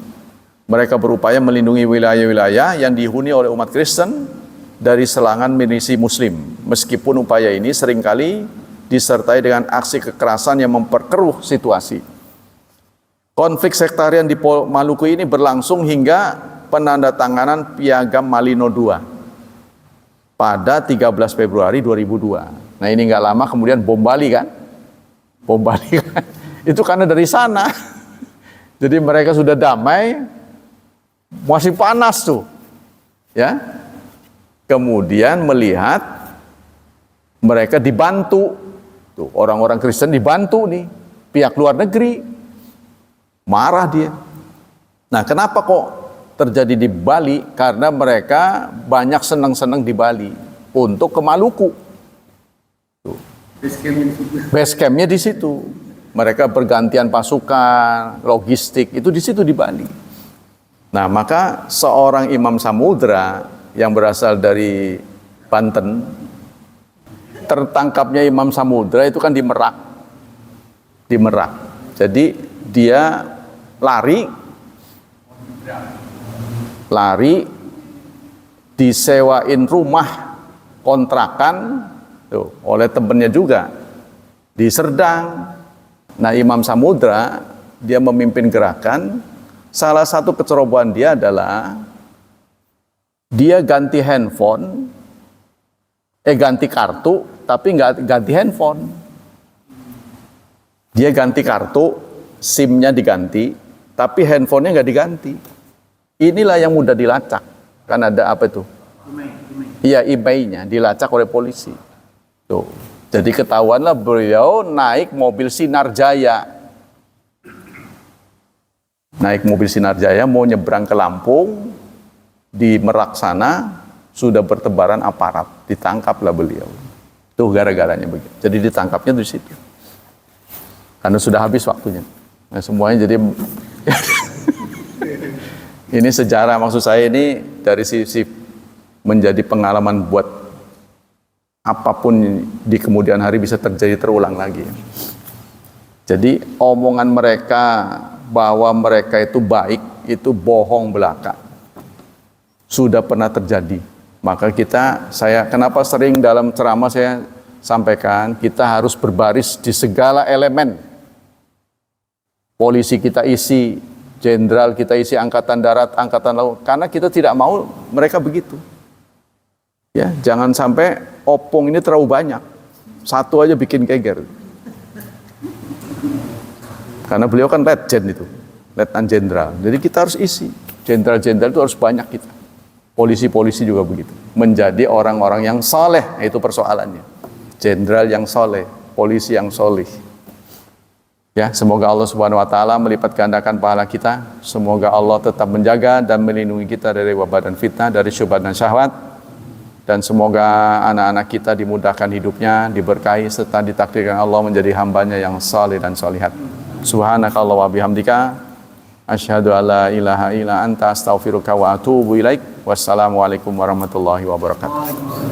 S1: Mereka berupaya melindungi wilayah-wilayah yang dihuni oleh umat Kristen dari serangan milisi Muslim. Meskipun upaya ini seringkali disertai dengan aksi kekerasan yang memperkeruh situasi. Konflik sektarian di Maluku ini berlangsung hingga penandatanganan Piagam Malino II pada 13 Februari 2002. Nah, ini nggak lama kemudian bom Bali kan? Bom Bali kan? Itu karena dari sana. Jadi mereka sudah damai, masih panas tuh. Ya. Kemudian melihat mereka dibantu, tuh, orang-orang Kristen dibantu nih, pihak luar negeri, marah dia. Nah, kenapa kok terjadi di Bali? Karena mereka banyak senang-senang di Bali untuk ke Maluku. Base campnya di situ. Mereka bergantian pasukan, logistik itu di situ di Bali. Nah, maka seorang Imam Samudra yang berasal dari Banten. Tertangkapnya Imam Samudra itu kan di Merak. Di Merak. Jadi dia lari disewain rumah kontrakan tuh, oleh temennya juga di Serdang. Nah, Imam Samudra dia memimpin gerakan. Salah satu kecerobohan dia adalah dia ganti handphone, ganti kartu, tapi nggak ganti handphone. Dia ganti kartu, SIM-nya diganti, tapi handphonenya nggak diganti. Inilah yang mudah dilacak. Kan ada apa itu? Iya, IMEI-nya dilacak oleh polisi. Tuh. Jadi ketahuanlah beliau naik mobil Sinar Jaya. Naik mobil Sinar Jaya mau nyebrang ke Lampung, di Merak sana sudah bertebaran aparat, ditangkaplah beliau. Tuh gara-garanya begitu. Jadi ditangkapnya di situ. Karena sudah habis waktunya. Nah, semuanya jadi ini sejarah, maksud saya ini dari sisi menjadi pengalaman buat apapun di kemudian hari bisa terjadi terulang lagi. Jadi omongan mereka bahwa mereka itu baik itu bohong belaka. Sudah pernah terjadi. Maka saya kenapa sering dalam ceramah saya sampaikan kita harus berbaris di segala elemen. Polisi kita isi, jenderal kita isi, angkatan darat, angkatan laut, karena kita tidak mau mereka begitu. Ya, jangan sampai opung ini terlalu banyak. Satu aja bikin geger. Karena beliau kan letjen itu, letnan jenderal. Jadi kita harus isi. Jenderal-jenderal itu harus banyak kita. Polisi-polisi juga begitu. Menjadi orang-orang yang soleh, itu persoalannya. Jenderal yang soleh, polisi yang soleh. Ya, semoga Allah Subhanahu wa taala melipat gandakan pahala kita. Semoga Allah tetap menjaga dan melindungi kita dari wabah dan fitnah, dari syubhat dan syahwat. Dan semoga anak-anak kita dimudahkan hidupnya, diberkahi serta ditakdirkan Allah menjadi hambanya yang saleh dan solihat. Subhanakallah wa bihamdika asyhadu alla ilaha illa anta astaghfiruka wa atubu ilaik. Wassalamualaikum warahmatullahi wabarakatuh.